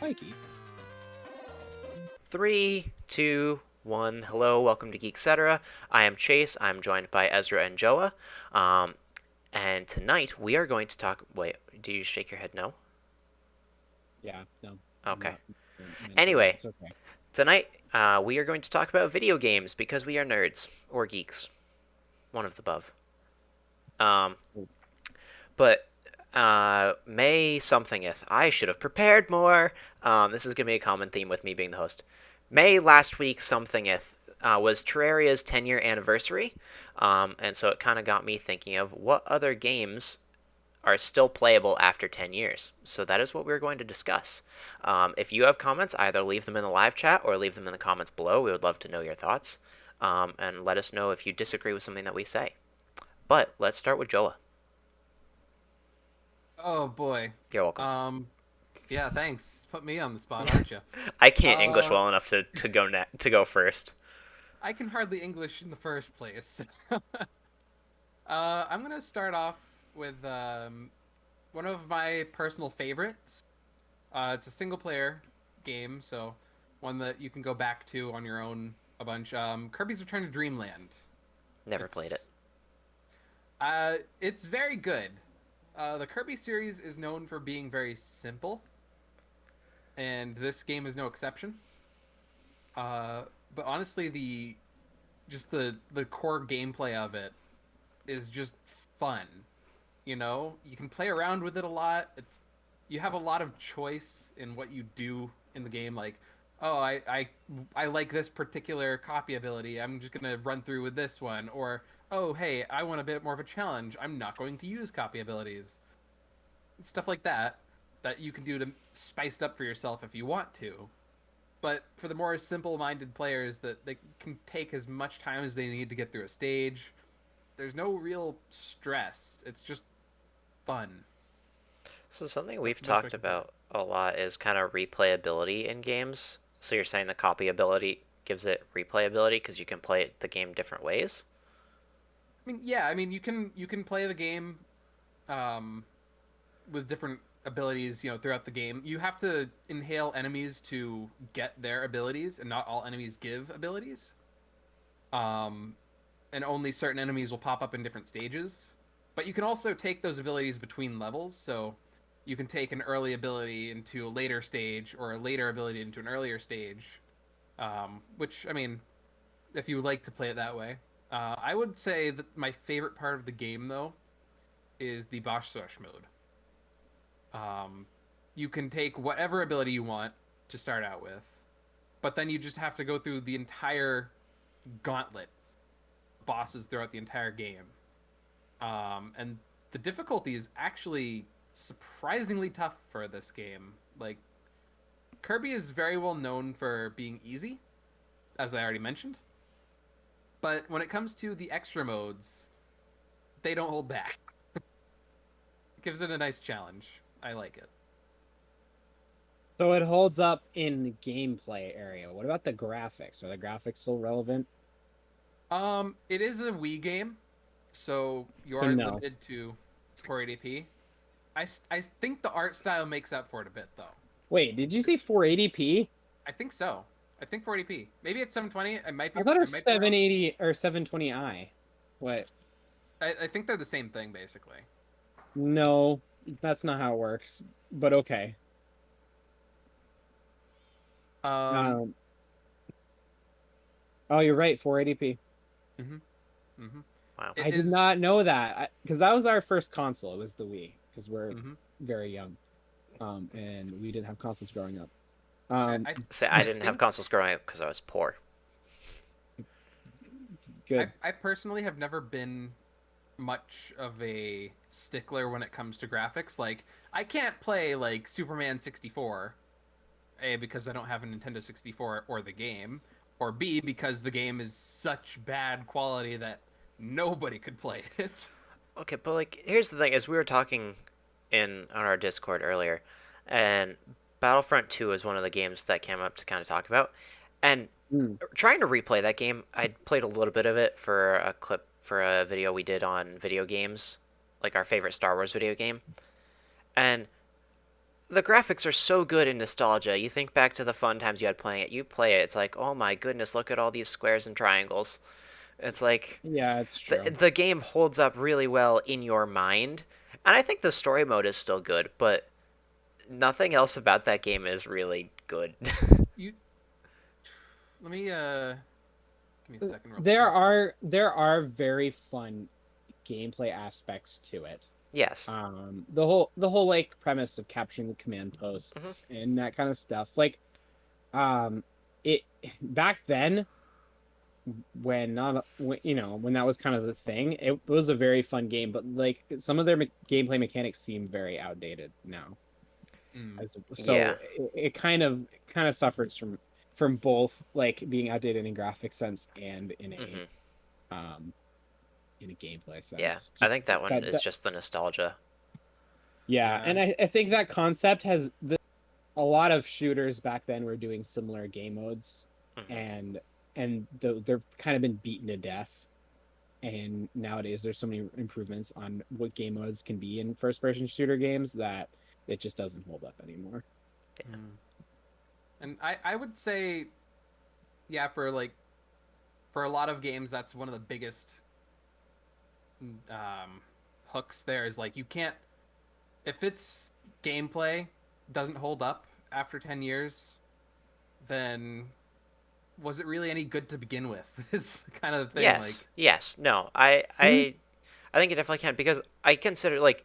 Mikey. 3, 2, 1. Hello, welcome to Geek-Cetera. I am Chase. I'm joined by Ezra and Joa. And tonight we are going to talk. Wait, do you shake your head no? Yeah, no, I'm Okay. not mentioning it. Anyway, It's okay. tonight we are going to talk about video games because we are nerds or geeks. One of the above. Um, but May somethingeth. I should have prepared more. This is going to be a common theme with me being the host. May last week somethingeth was Terraria's 10-year anniversary, and so it kind of got me thinking of what other games are still playable after 10 years. So that is what we're going to discuss. If you have comments, either leave them in the live chat or leave them in the comments below. We would love to know your thoughts, and let us know if you disagree with something that we say. But let's start with Joa. Oh boy. You're welcome. Yeah, thanks. Put me on the spot, aren't you? I can't English well enough to go first. I can hardly English in the first place. I'm gonna start off with one of my personal favorites. It's a single player game, so one that you can go back to on your own a bunch. Kirby's Return to Dreamland. Never played it. It's very good. The Kirby series is known for being very simple, and this game is no exception. But honestly, the core gameplay of it is just fun. You know, you can play around with it a lot. You have a lot of choice in what you do in the game. Like, oh, I like this particular copy ability. I'm just gonna run through with this one. Or, oh, hey, I want a bit more of a challenge. I'm not going to use copy abilities. Stuff like that you can do to spice it up for yourself if you want to. But for the more simple-minded players, that they can take as much time as they need to get through a stage. There's no real stress. It's just fun. So something we've talked about a lot is kind of replayability in games. So you're saying the copy ability gives it replayability because you can play the game different ways? I mean, yeah. I mean, you can play the game with different abilities, throughout the game. You have to inhale enemies to get their abilities, and not all enemies give abilities. And only certain enemies will pop up in different stages. But you can also take those abilities between levels, so you can take an early ability into a later stage, or a later ability into an earlier stage. Which, I mean, if you would like to play it that way. I would say that my favorite part of the game, though, is the boss rush mode. You can take whatever ability you want to start out with, but then you just have to go through the entire gauntlet of bosses throughout the entire game. And the difficulty is actually surprisingly tough for this game. Like, Kirby is very well known for being easy, as I already mentioned. But when it comes to the extra modes, they don't hold back. It gives it a nice challenge. I like it. So it holds up in the gameplay area. What about the graphics? Are the graphics still relevant? It is a Wii game, so you So are no. limited to 480p. I think the art style makes up for it a bit, though. Wait, did you say 480p? I think so. I think 480p. Maybe it's 720. I might be. I thought it I was might be wrong. 780 or 720i. What? I think they're the same thing, basically. No, that's not how it works. But okay. Um. Oh, you're right, 480p. Mhm. Mhm. Wow. I did not know that, because that was our first console. It was the Wii, because we're very young, and we didn't have consoles growing up. I didn't have consoles growing up because I was poor. Good. I personally have never been much of a stickler when it comes to graphics. Like, I can't play like Superman 64, A, because I don't have a Nintendo 64 or the game, or B, because the game is such bad quality that nobody could play it. Okay, but like here's the thing: is we were talking on our Discord earlier, and Battlefront 2 is one of the games that came up to kind of talk about, and trying to replay that game, I played a little bit of it for a clip for a video we did on video games, like our favorite Star Wars video game, and the graphics are so good in nostalgia. You think back to the fun times you had playing it. You play it, it's like, oh my goodness, look at all these squares and triangles. It's like Yeah, it's true. the game holds up really well in your mind, and I think the story mode is still good, but nothing else about that game is really good. You let me give me a second. Real There are very fun gameplay aspects to it. Yes. The whole like premise of capturing the command posts and that kind of stuff. Like, it back then when when that was kind of the thing, it was a very fun game. But like some of their gameplay mechanics seem very outdated now. So Yeah. it kind of suffers from both like being outdated in graphic sense and in a gameplay sense. Yeah, I think that one is just the nostalgia. Yeah, and I think that concept has a lot of shooters back then were doing similar game modes, and they're kind of been beaten to death. And nowadays, there's so many improvements on what game modes can be in first-person shooter games that it just doesn't hold up anymore. Yeah. And I would say, yeah, for a lot of games, that's one of the biggest hooks there is like you can't, if its gameplay doesn't hold up after 10 years, then was it really any good to begin with? Is kind of the thing. Yes. No, I think it definitely can, because I consider, like,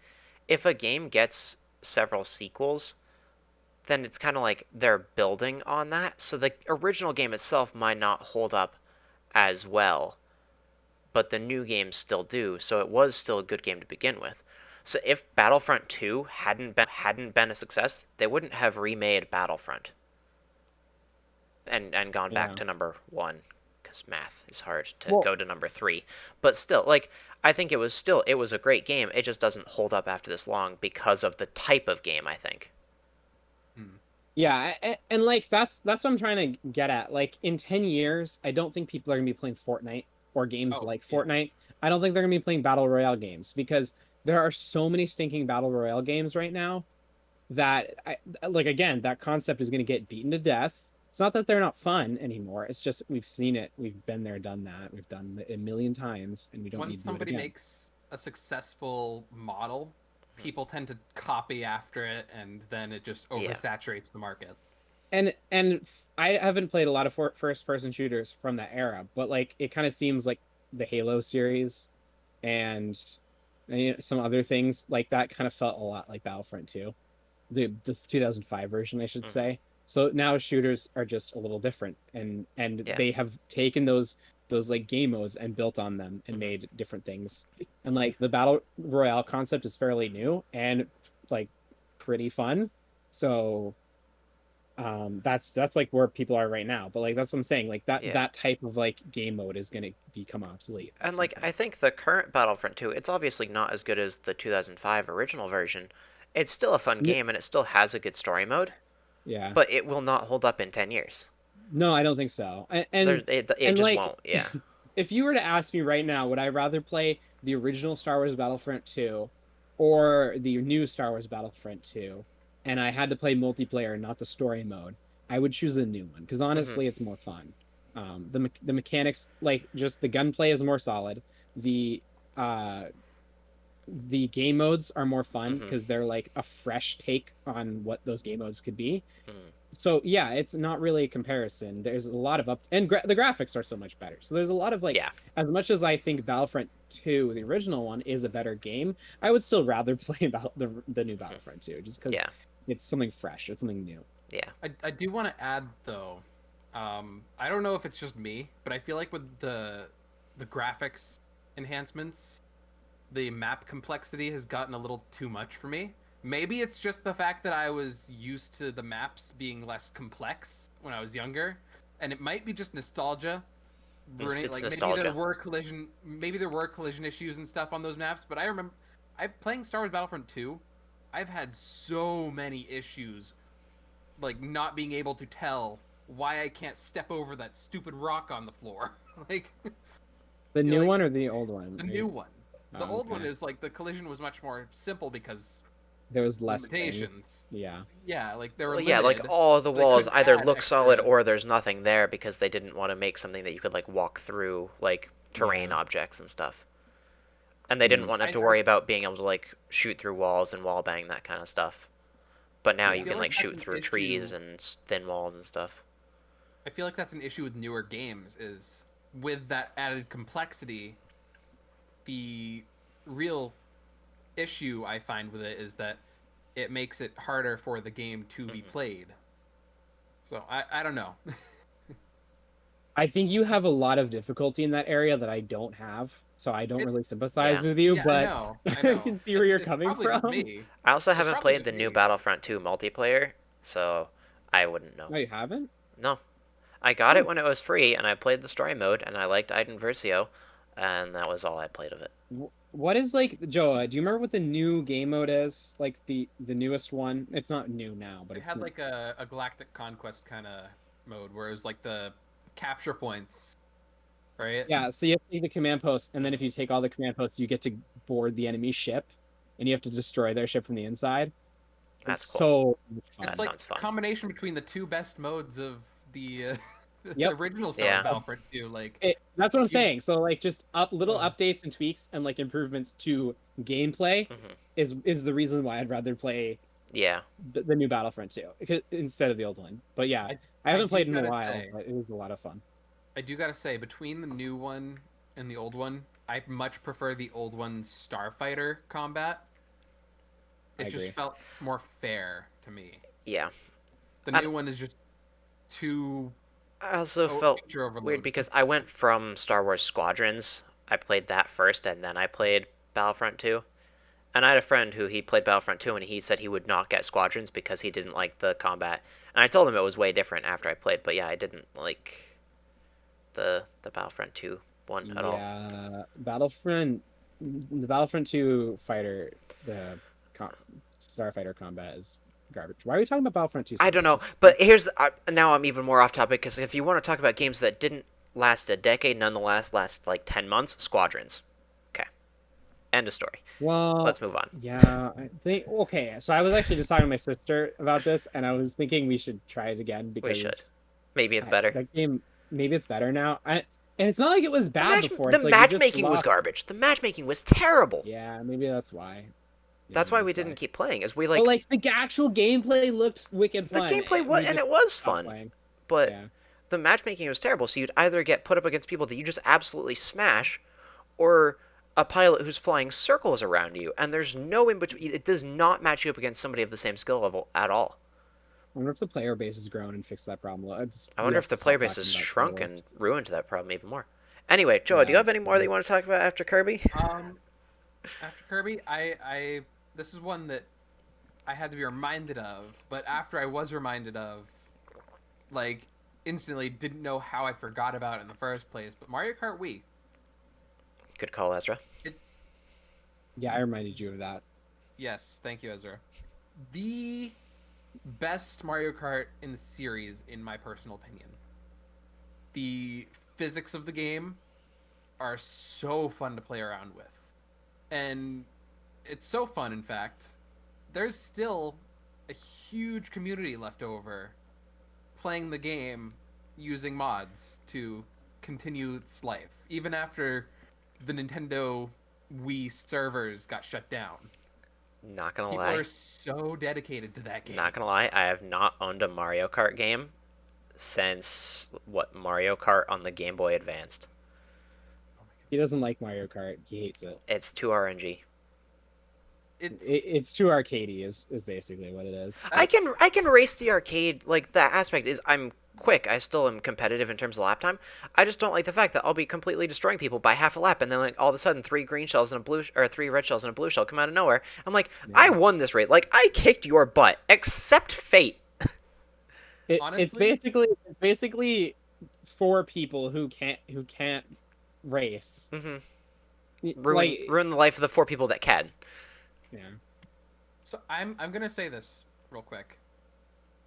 if a game gets several sequels, then it's kind of like they're building on that. So the original game itself might not hold up as well, but the new games still do. So it was still a good game to begin with. So if Battlefront 2 hadn't been a success, they wouldn't have remade Battlefront and gone back to number 1, because math is hard to go to number 3. But still, like, I think it was a great game. It just doesn't hold up after this long because of the type of game, I think. Yeah, and like that's what I'm trying to get at. Like, in 10 years, I don't think people are going to be playing Fortnite or games like Fortnite. I don't think they're going to be playing Battle Royale games, because there are so many stinking Battle Royale games right now that, again, that concept is going to get beaten to death. It's not that they're not fun anymore. It's just we've seen it. We've been there, done that. We've done it a million times, and we don't need to do it again. Once somebody makes a successful model, people tend to copy after it, and then it just oversaturates the market. And I haven't played a lot of first-person shooters from that era, but like it kind of seems like the Halo series and some other things like that kind of felt a lot like Battlefront 2, the 2005 version, I should say. So now shooters are just a little different, and they have taken those like game modes and built on them and made different things. And like the Battle Royale concept is fairly new and like pretty fun. So that's like where people are right now. But like that's what I'm saying. Like that type of like game mode is going to become obsolete. And like I think the current Battlefront 2, it's obviously not as good as the 2005 original version. It's still a fun game, and it still has a good story mode. Yeah. But it will not hold up in 10 years. No, I don't think so. And it just like, won't. Yeah. If you were to ask me right now, would I rather play the original Star Wars Battlefront 2 or the new Star Wars Battlefront 2, and I had to play multiplayer, not the story mode, I would choose the new one, because honestly, it's more fun. The mechanics, like just the gunplay is more solid. The game modes are more fun because they're like a fresh take on what those game modes could be. So yeah, it's not really a comparison. There's a lot of the graphics are so much better. So there's a lot of as much as I think Battlefront 2, the original one, is a better game, I would still rather play about the new Battlefront 2, just because it's something fresh, it's something new. Yeah. I do want to add though, I don't know if it's just me, but I feel like with the graphics enhancements, the map complexity has gotten a little too much for me. Maybe it's just the fact that I was used to the maps being less complex when I was younger, and it might be just nostalgia. It's nostalgia. Maybe there were collision issues and stuff on those maps, but I remember playing Star Wars Battlefront 2. I've had so many issues, like not being able to tell why I can't step over that stupid rock on the floor. Like the new one or the old one? The new one. The old one is like the collision was much more simple because there was less things. limitations. Yeah. Yeah, like they were Well, limited. yeah, like all the so they walls couldn't either add look solid extra. or there's nothing there because they didn't want to make something that you could like walk through, like terrain Yeah. objects and stuff. And they didn't want to have to worry about being able to like shoot through walls and wall bang that kind of stuff. But now Yeah. you I feel can like like that's shoot an through issue. trees and thin walls and stuff. I feel like that's an issue with newer games is with that added complexity. The real issue I find with it is that it makes it harder for the game to be played. So I don't know. I think you have a lot of difficulty in that area that I don't have, so I don't really sympathize with you, Yeah, but I know. can see where you're It's coming probably just from. me. I also It's haven't probably played just the new me. Battlefront 2 multiplayer, so I wouldn't know. No, you haven't? No. I got it when it was free, and I played the story mode, and I liked Iden Versio, and that was all I played of it. What is like Joa? Do you remember what the new game mode is? Like the newest one? It's not new now, but It it's had like a galactic conquest kind of mode where it was like the capture points, right? yeah. So you have to take the command post, and then if you take all the command posts, you get to board the enemy ship, and you have to destroy their ship from the inside. That's It's cool. so much fun. That It's like sounds fun. a combination between the two best modes of the Yep. original Star Yeah. Battlefront 2. Like That's what I'm You- saying. So like just little Uh. updates and tweaks and like improvements to gameplay Mhm. is the reason why I'd rather play Yeah. the new Battlefront 2 instead of the old one. But yeah, I- I haven't do played in a gotta while, say- but it was a lot of fun. I do gotta say, between the new one and the old one, I much prefer the old one's starfighter combat. I It just agree. felt more fair to me. Yeah. The I- new one is just too I also felt feature overload. weird because I went from Star Wars Squadrons. I played that first, and then I played Battlefront 2. And I had a friend who he played Battlefront 2, and he said he would not get Squadrons because he didn't like the combat. And I told him it was way different after I played, but yeah, I didn't like the Battlefront 2 one at all. Yeah, the Battlefront 2 fighter, starfighter combat is garbage. Why are we talking about Battlefront 2? I don't know, but here's now I'm even more off topic because if you want to talk about games that didn't last a decade, nonetheless last like 10 months, Squadrons. Okay, end of story. Well, Let's move on. Yeah, I think okay. So I was actually just talking to my sister about this, and I was thinking we should try it again because should. Maybe it's better. That game, maybe it's better now. And it's not like it was bad before. The It's like you just matchmaking was lost- garbage. The matchmaking was terrible. Yeah, maybe that's why. That's why we didn't keep playing. Is we But like the actual gameplay looked wicked the fun. gameplay was, and it was fun, playing. but Yeah. the matchmaking was terrible. So you'd either get put up against people that you just absolutely smash, or a pilot who's flying circles around you, and there's no in between. It does not match you up against somebody of the same skill level at all. I wonder if the player base has grown and fixed that problem. I wonder if the player base has shrunk and ruined that problem even more. Anyway, Joe, do you have any more that you want to talk about after Kirby? After Kirby, I this is one that I had to be reminded of, but after I was reminded of, like, instantly didn't know how I forgot about it in the first place. But Mario Kart Wii. Good call, Ezra. Yeah, I reminded you of that. Yes, thank you, Ezra. The best Mario Kart in the series, in my personal opinion. The physics of the game are so fun to play around with. And it's so fun, in fact. There's still a huge community left over playing the game using mods to continue its life, even after the Nintendo Wii servers got shut down. Not gonna People lie. are so dedicated to that game. Not gonna lie, I have not owned a Mario Kart game since Mario Kart on the Game Boy Advanced. He doesn't like Mario Kart. He hates it. It's too RNG. It's too arcadey is basically what it is. I can race the arcade, like that aspect is I'm quick. I still am competitive in terms of lap time. I just don't like the fact that I'll be completely destroying people by half a lap, and then like all of a sudden 3 green shells and a blue or 3 red shells and a blue shell come out of nowhere. I'm like, I won this race. Like I kicked your butt, except fate. It's Honestly- basically for people who can't race. Mm-hmm. Like, Ruin the life of the 4 people that can. yeah. So I'm gonna say this real quick.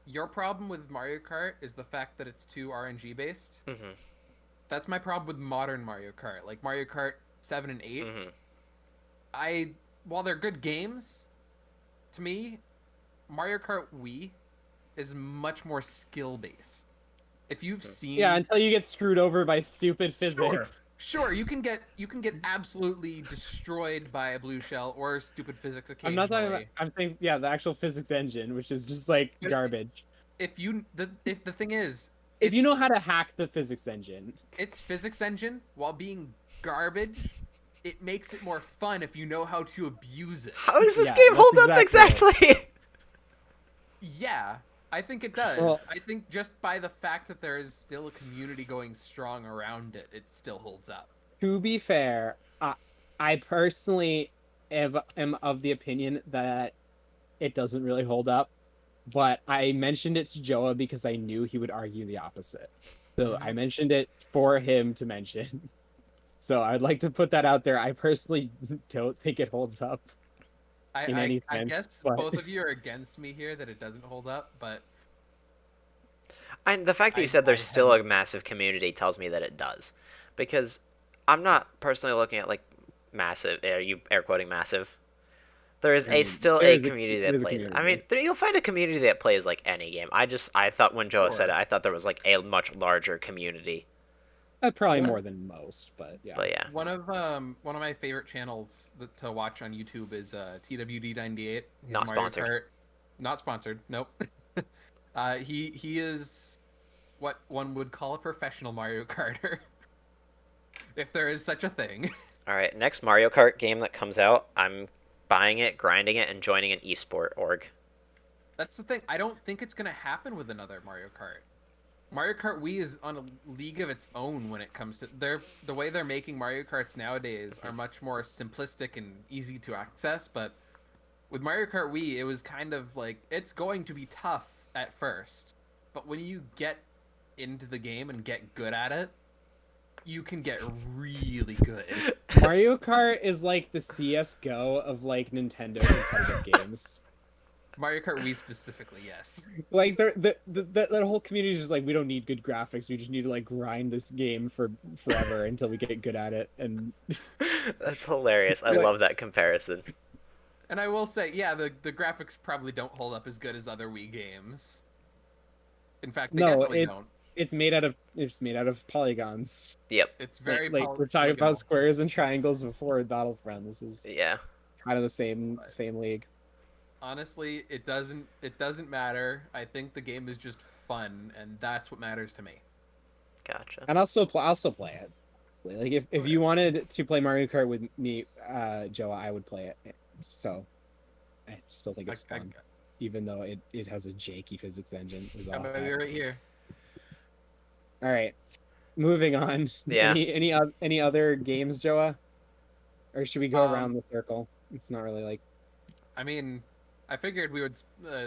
Your problem with Mario Kart is the fact that it's too RNG based. Mm-hmm. That's my problem with modern Mario Kart, like Mario Kart 7 and 8. Mm-hmm. While they're good games, to me, Mario Kart Wii is much more skill based. If you've seen, Yeah, until you get screwed over by stupid physics. Sure, you can get absolutely destroyed by a blue shell or stupid physics I'm occasionally. not talking about. I'm saying, yeah, the actual physics engine, which is just like But garbage. If the thing is, If you know how to hack the physics engine, its physics engine, while being garbage, it makes it more fun if you know how to abuse it. How does this Yeah, game that's hold up exactly exactly? Yeah, I think it does. Well- I think just by the fact that there is still a community going strong around it, it still holds up. to be fair, I personally am of the opinion that it doesn't really hold up. But I mentioned it to Joa because I knew he would argue the opposite. So I mentioned it for him to mention. So I'd like to put that out there. I personally don't think it holds up in any I sense. guess But both of you are against me here that it doesn't hold up, but And the fact that you said there's still a massive community tells me that it does, because I'm not personally looking at like massive. Are you air quoting massive? There is still a community that plays. I mean, you'll find a community that plays like any game. I thought when Joa said it, I thought there was like a much larger community. probably more than most. But yeah. But yeah, one of my favorite channels to watch on YouTube is TWD98. He's Not Mario sponsored. Kart. Not sponsored. Nope. He is what one would call a professional Mario Karter, if there is such a thing. all right. Next Mario Kart game that comes out, I'm buying it, grinding it, and joining an esport org. That's the thing. I don't think it's gonna happen with another Mario Kart. Mario Kart Wii is on a league of its own when it comes to the way they're making Mario Karts nowadays are much more simplistic and easy to access. But with Mario Kart Wii, it was kind of like it's going to be tough at first, but when you get into the game and get good at it, you can get really good. Mario Kart is like the CS:GO of like Nintendo competitive games. Mario Kart Wii specifically, yes. Like that whole community is just like, we don't need good graphics. We just need to like grind this game for forever until we get good at it. And That's hilarious. I love that comparison. And I will say, yeah, the graphics probably don't hold up as good as other Wii games. In fact, they definitely don't. it's made out of polygons. Yep. It's very like we're talking polygonal. about squares and triangles before Battlefront. This is Yeah. kind of the same league. Honestly, it doesn't matter. I think the game is just fun, and that's what matters to me. Gotcha. And I'll still play it. Like if you wanted to play Mario Kart with me, Joa, I would play it. So I still think it's fun, even though it has a janky physics engine. I'm right here. All right, moving on. Yeah. Any other games, Joa? Or should we go around the circle? It's not really like. I mean, I figured we would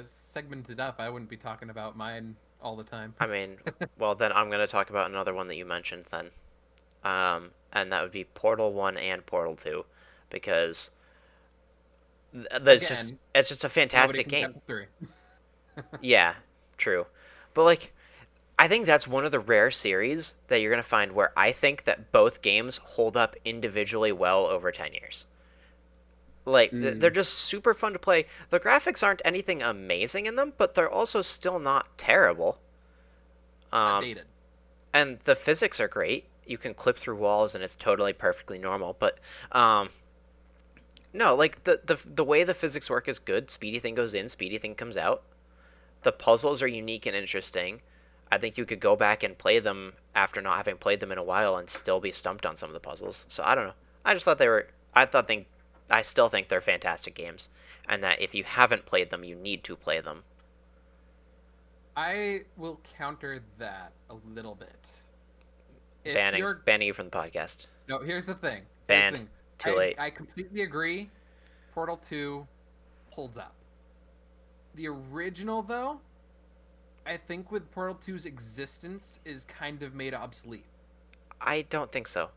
segment it up. I wouldn't be talking about mine all the time. I mean, well then I'm gonna talk about another one that you mentioned then, and that would be Portal 1 and Portal 2, because it's just a fantastic game. Yeah, true, but like, I think that's one of the rare series that you're gonna find where I think that both games hold up individually well over 10 years. Like, they're just super fun to play. The graphics aren't anything amazing in them, but they're also still not terrible. Dated. And the physics are great. You can clip through walls, and it's totally perfectly normal. But, no, like, the way the physics work is good. Speedy thing goes in, speedy thing comes out. The puzzles are unique and interesting. I think you could go back and play them after not having played them in a while and still be stumped on some of the puzzles. So, I don't know. I just thought I still think they're fantastic games, and that if you haven't played them, you need to play them. I will counter that a little bit. Banning you from the podcast. No, here's the thing. Banned. Too late. I completely agree. Portal 2 holds up. The original, though, I think with Portal 2's existence is kind of made obsolete. I don't think so,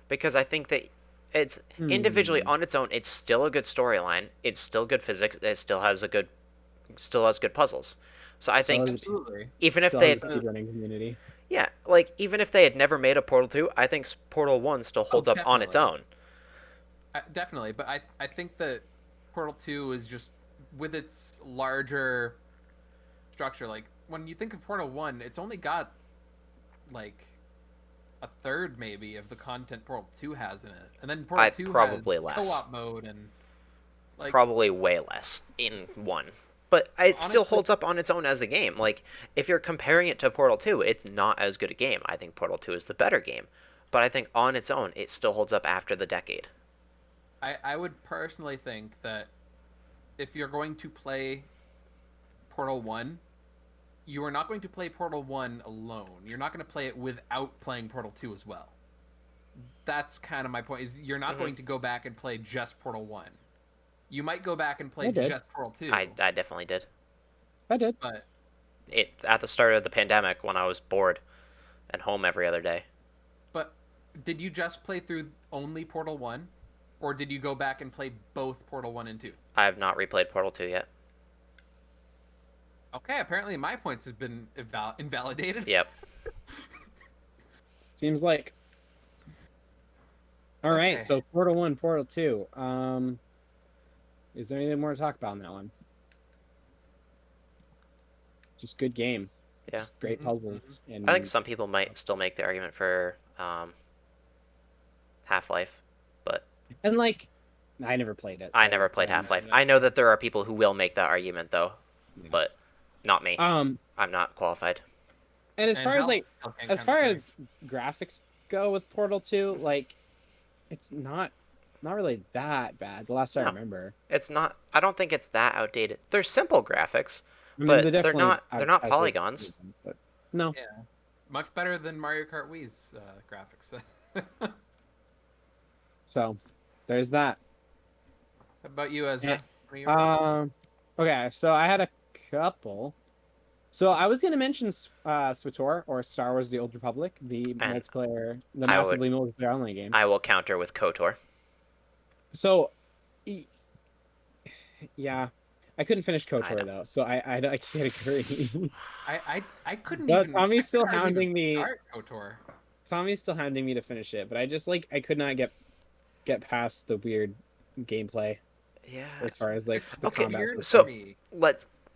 because I think that it's individually on its own. It's still a good storyline. It's still good physics. It still has good puzzles. So I think even if they had, speedrunning community. Yeah, like even if they had never made a Portal 2, I think Portal 1 still holds up on its own. Definitely, but I think that Portal 2 is just with its larger structure, like when you think of Portal 1, it's only got like a third maybe of the content Portal 2 has in it. And then Portal 2 probably has less. co-op mode and like Probably way less in 1. But it still honestly, holds up on its own as a game. Like, if you're comparing it to Portal 2, it's not as good a game. I think Portal 2 is the better game. But I think on its own, it still holds up after the decade. I would personally think that if you're going to play Portal 1, you are not going to play Portal 1 alone. You're not going to play it without playing Portal 2 as well. That's kind of my point, is you're not going to go back and play just Portal 1. You might go back and play I did. just Portal 2. I definitely did. I did. But At the start of the pandemic, when I was bored and home every other day. but did you just play through only Portal 1? Or did you go back and play both Portal 1 and 2? I have not replayed Portal 2 yet. Okay, apparently my points have been invalidated. Yep. Seems like. All right, Okay. so Portal 1, Portal 2. Is there anything more to talk about in that one? Just good game. Yeah. Just great Mhm, puzzles. And I think some people might still make the argument for Half-Life, but and like, I never played it. I so never played I don't Half-Life. know. I know that there are people who will make that argument, though, Yeah. but not me. Um, I'm not qualified. and as And far as Valve like, still can't as far counter as graphics go with Portal 2, like, it's not really that bad. The last I No. remember. It's not. I don't think it's that outdated. They're simple graphics, I mean, but they're definitely not. They're not outdated, polygons. But no. Yeah. Much better than Mario Kart Wii's graphics. So, there's that. How about you, Ezra? Yeah. What are yours? Okay, so I had a couple. So I was gonna mention SWTOR, or Star Wars: The Old Republic, the And multiplayer, the I would- massively multiplayer online game. I will counter with KOTOR. So, yeah, I couldn't finish I KOTOR know. though, so I can't agree. I couldn't But even. Tommy's still I couldn't even hounding me. Start KOTOR. Tommy's still hounding me to finish it, but I just like I could not get past the weird gameplay Yeah. as far as like the Okay, combat. Weird so- for me.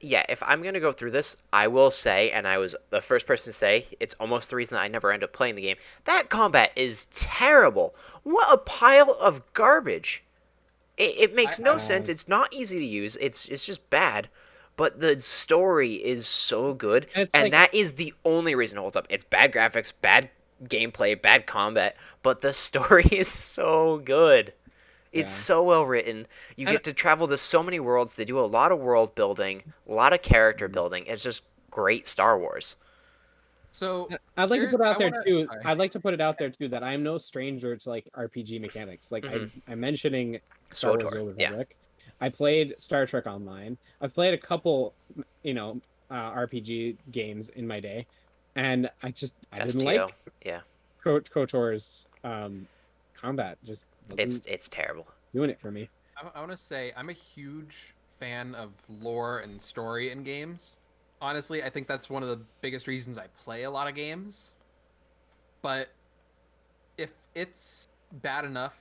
If I'm gonna go through this, I will say, and I was the first person to say, it's almost the reason I never end up playing the game. That combat is terrible. What a pile of garbage. It makes no sense. It's not easy to use. It's just bad. But the story is so good, It's and like- that is the only reason it holds up. It's bad graphics, bad gameplay, bad combat, but the story is so good. It's Yeah. so well written. You And- get to travel to so many worlds. They do a lot of world building, a lot of character building. It's just great Star Wars. So I'd like to here's- put it out I there wanna- too. sorry. I'd like to put it out there too that I'm no stranger to like RPG mechanics. Like I'm mentioning Star Wars: The SWTOR, Old yeah. Republic. I played Star Trek Online. I've played a couple, RPG games in my day, and I didn't STO, like yeah, KOTOR's combat. Just wasn't it's terrible. doing it for me. I want to say I'm a huge fan of lore and story in games. Honestly, I think that's one of the biggest reasons I play a lot of games. But if it's bad enough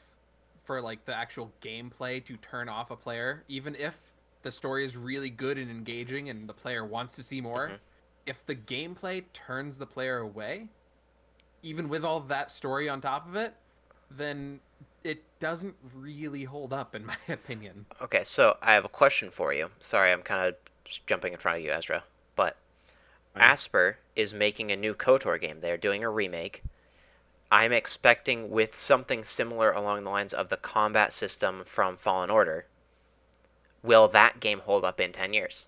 for like the actual gameplay to turn off a player, even if the story is really good and engaging and the player wants to see more, if the gameplay turns the player away, even with all that story on top of it, then it doesn't really hold up in my opinion. Okay, so I have a question for you. Sorry, I'm kind of jumping in front of you, Ezra. But Fine. Asper is making a new KOTOR game. They're doing a remake. I'm expecting with something similar along the lines of the combat system from Fallen Order. Will that game hold up in 10 years?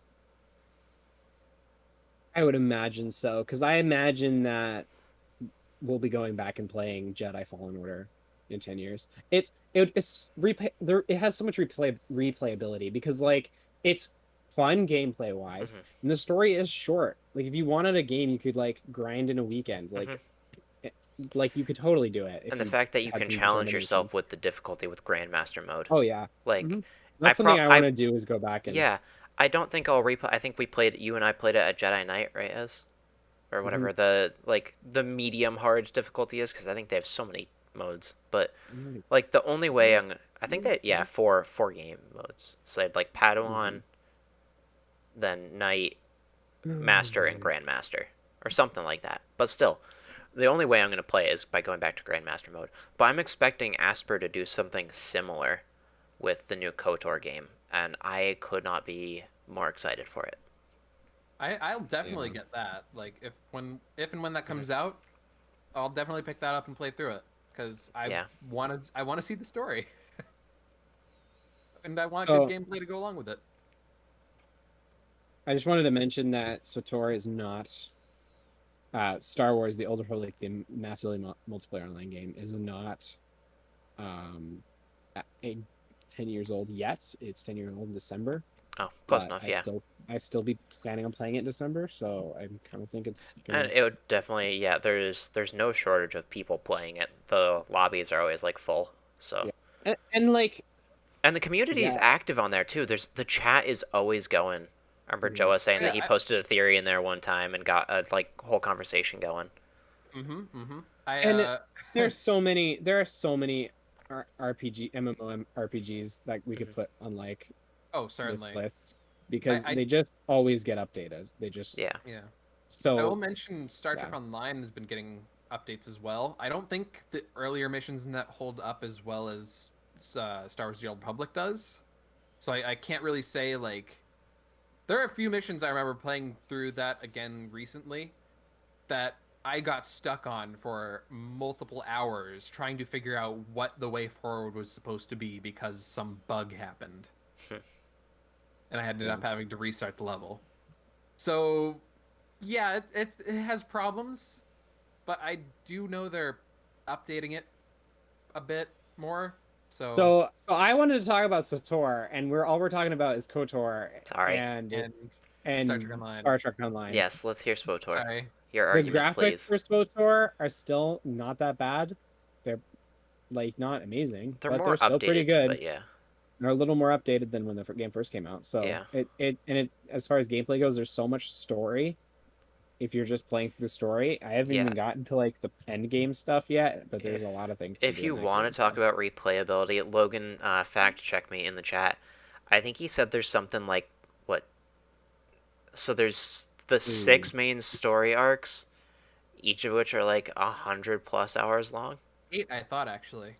I would imagine so, because I imagine that we'll be going back and playing Jedi Fallen Order in 10 years. It has so much replayability because like it's fun gameplay wise, and the story is short. Like if you wanted a game, you could like grind in a weekend. Like you could totally do it. And the fact that you had can some challenge determination. yourself with the difficulty with Grandmaster mode. Oh yeah, Like, that's something I want to do is go back and Yeah, I don't think I'll replay. I think you and I played it at Jedi Knight, right, Ez? Or whatever the medium hard difficulty is, because I think they have so many modes. But like the only way I think that 4 game modes. So they had like Padawan, than Knight, Master, and Grandmaster, or something like that. But still, the only way I'm going to play is by going back to Grandmaster mode. But I'm expecting Asper to do something similar with the new KOTOR game, and I could not be more excited for it. I'll definitely get that. Like if and when that comes out, I'll definitely pick that up and play through it because I want to see the story, and I want good gameplay to go along with it. I just wanted to mention that SWTOR is not Star Wars: The Old Republic, the massively multiplayer online game, is not 10 years old yet. It's 10 years old in December. Oh, close enough, yeah. I still be planning on playing it in December, so I kind of think it's and it would definitely, yeah, there's no shortage of people playing it. The lobbies are always like full, so and like, and the community is active on there too. The chat is always going. I remember Joe was saying that he posted a theory in there one time and got a whole conversation going. There are so many RPG MMORPGs that we could put on certainly this list because they just always get updated. They just yeah. So I will mention Star Trek Online has been getting updates as well. I don't think the earlier missions in that hold up as well as Star Wars: The Old Republic does. So I can't really say there are a few missions I remember playing through that again recently that I got stuck on for multiple hours trying to figure out what the way forward was supposed to be because some bug happened. And I ended up having to restart the level. So, yeah, it has problems, but I do know they're updating it a bit more. So I wanted to talk about SWTOR, and all we're talking about is KOTOR. Sorry. And Star Trek Online. Yes, let's hear SWTOR. Sorry. Your argument, the graphics please. for SWTOR are still not that bad. They're not amazing. They're but more they're still updated, pretty good. But yeah. They're a little more updated than when the game first came out. So it as far as gameplay goes, there's so much story. If you're just playing through the story, I haven't even gotten to the end game stuff yet, but there's a lot of things. If you want to talk about replayability, Logan fact check me in the chat. I think he said there's something like what? So there's the 6 main story arcs, each of which are 100+ hours long. 8, I thought actually.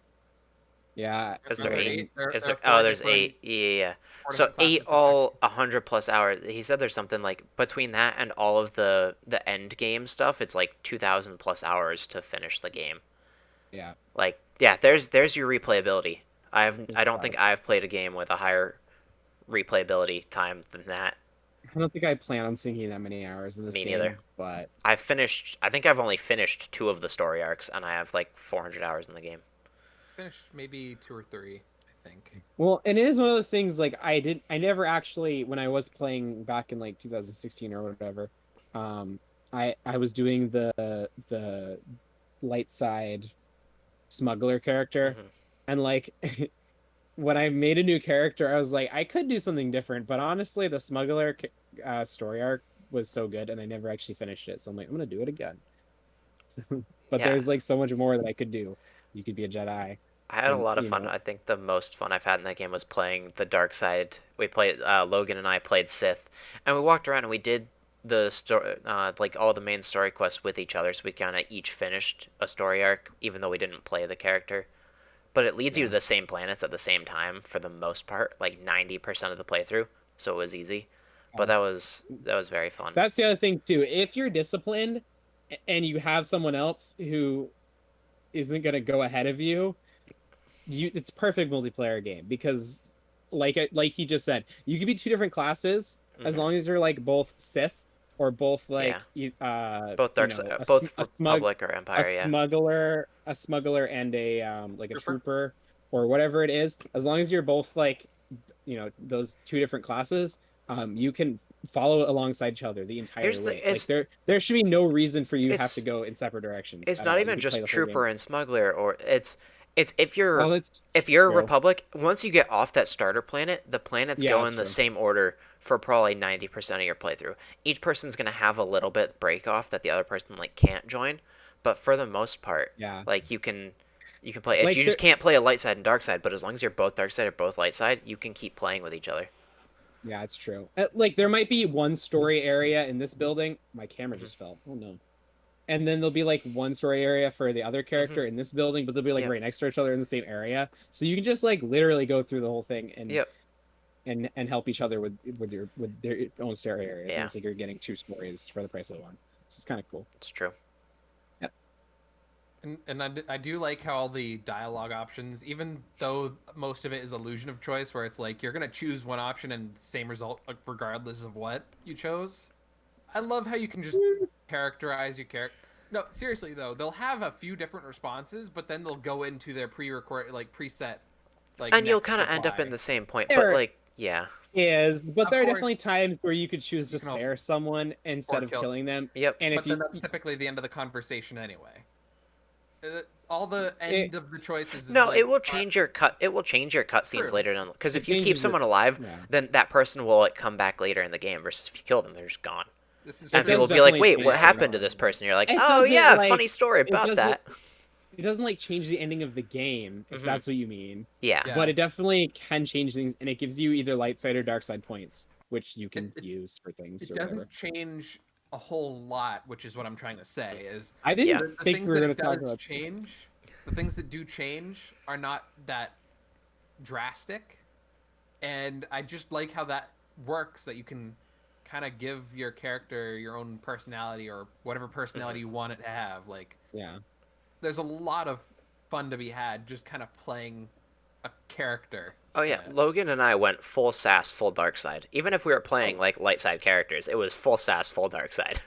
Yeah. Is there 8? There's 8. Yeah. So 8 all 100+ hours. He said there's something between that and all of the end game stuff, it's 2,000+ hours to finish the game. Yeah. There's your replayability. I don't think I've played a game with a higher replayability time than that. I don't think I plan on sinking that many hours in this game. Me neither. But I think I've only finished 2 of the story arcs, and I have 400 hours in the game. Finished maybe 2 or 3, I think. Well, and it is one of those things I never actually, when I was playing back in 2016 or whatever, I was doing the light side smuggler character, and when I made a new character, I was I could do something different, but honestly, the smuggler story arc was so good, and I never actually finished it. So I'm gonna do it again. But there's so much more that I could do. You could be a Jedi. I had a lot of fun. I think the most fun I've had in that game was playing the dark side. We played Logan and I played Sith, and we walked around and we did the story, all the main story quests with each other. So we kind of each finished a story arc, even though we didn't play the character. But it leads you to the same planets at the same time for the most part, 90% of the playthrough. So it was easy, but that was very fun. That's the other thing too. If you're disciplined, and you have someone else who isn't gonna go ahead of you, it's perfect multiplayer game because, like he just said, you could be 2 different classes as long as you're both Sith or both both dark side, both Republic or Empire, a smuggler and a a trooper or whatever it is. As long as you're both those 2 different classes, you can follow alongside each other the entire way. There should be no reason for you to have to go in separate directions. It's not even just trooper and smuggler, or it's if you're Republic, once you get off that starter planet, the planets go in the same order for probably 90% of your playthrough. Each person's gonna have a little bit break off that the other person can't join, but for the most part, you can play. Just can't play a light side and dark side, but as long as you're both dark side or both light side, you can keep playing with each other. Yeah, it's true. Like there might be one story area in this building. My camera just fell. Oh no. And then there'll be like one story area for the other character in this building, but they'll be like Yep. right next to each other in the same area. So you can just like literally go through the whole thing and Yep. and help each other with their own story areas. Yeah. And it's like you're getting 2 stories for the price of 1. This is kind of cool. It's true. And I do like how all the dialogue options, even though most of it is illusion of choice, where it's like you're gonna choose one option and same result regardless of what you chose. I love how you can just characterize your character. No, seriously though, they'll have a few different responses, but then they'll go into their pre-record preset. And you'll kind of end up in the same point, but There like, yeah. but Of there are course. definitely times where you could choose to You can also- spare someone instead or of kill. killing them. Yep. And But if you then that's typically the end of the conversation anyway. All the end of the choices. Is No, like, it will change your cut. It will change your cutscenes True. later down. Because if It you keep changes someone your- alive, yeah. then that person will like come back later in the game. Versus if you kill them, they're just gone. This is And does people will be definitely like, "Wait, change what it. happened to this person?" You're like, It "Oh doesn't, yeah, like- funny story about doesn't- that." It doesn't like change the ending of the game, if Mhm. that's what you mean. Yeah. Yeah. But it definitely can change things, and it gives you either light side or dark side points, which you can use for things It or doesn't whatever. change a whole lot, which is what I'm trying to say. Is I didn't Yeah. the think things we were that going to talk does about. change, the things that do change are not that drastic, and I just like how that works. That you can kind of give your character your own personality or whatever personality you want it to have. Like, Yeah, there's a lot of fun to be had just kind of playing a character. Oh yeah, Logan and I went full sass, full dark side. Even if we were playing like light side characters, it was full sass, full dark side.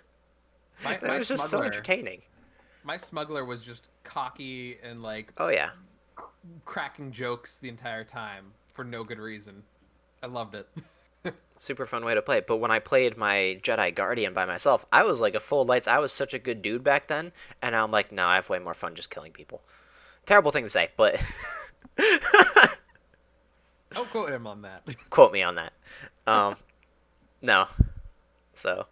My, It my was just so smuggler, entertaining. my smuggler was just cocky and like Oh yeah. cracking jokes the entire time for no good reason. I loved it. Super fun way to play. But when I played my Jedi Guardian by myself, I was like a full lights. I was such a good dude back then, and now I'm like, no, I have way more fun just killing people. Terrible thing to say, but Don't quote him on that. quote me on that. No. So,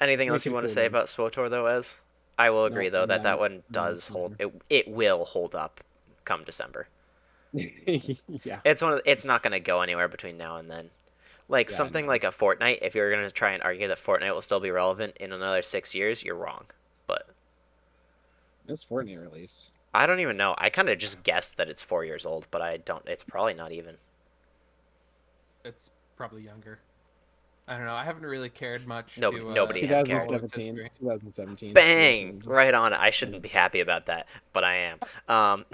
anything else you Make it want to cool, say man. about SWTOR though? As I will agree though that no, that one no, does no. hold. It will hold up come December. yeah. It's not going to go anywhere between now and then. Like Yeah, something no. like a Fortnite, if you're going to try and argue that Fortnite will still be relevant in another 6 years, you're wrong. But It's Fortnite release. I don't even know. I kind of just guessed that it's 4 years old, but I don't. It's probably not even. It's probably younger. I don't know. I haven't really cared much. No- to, nobody has cared. follow its 2017. history. 2017. Bang! 2017. Right on it. I shouldn't be happy about that, but I am. I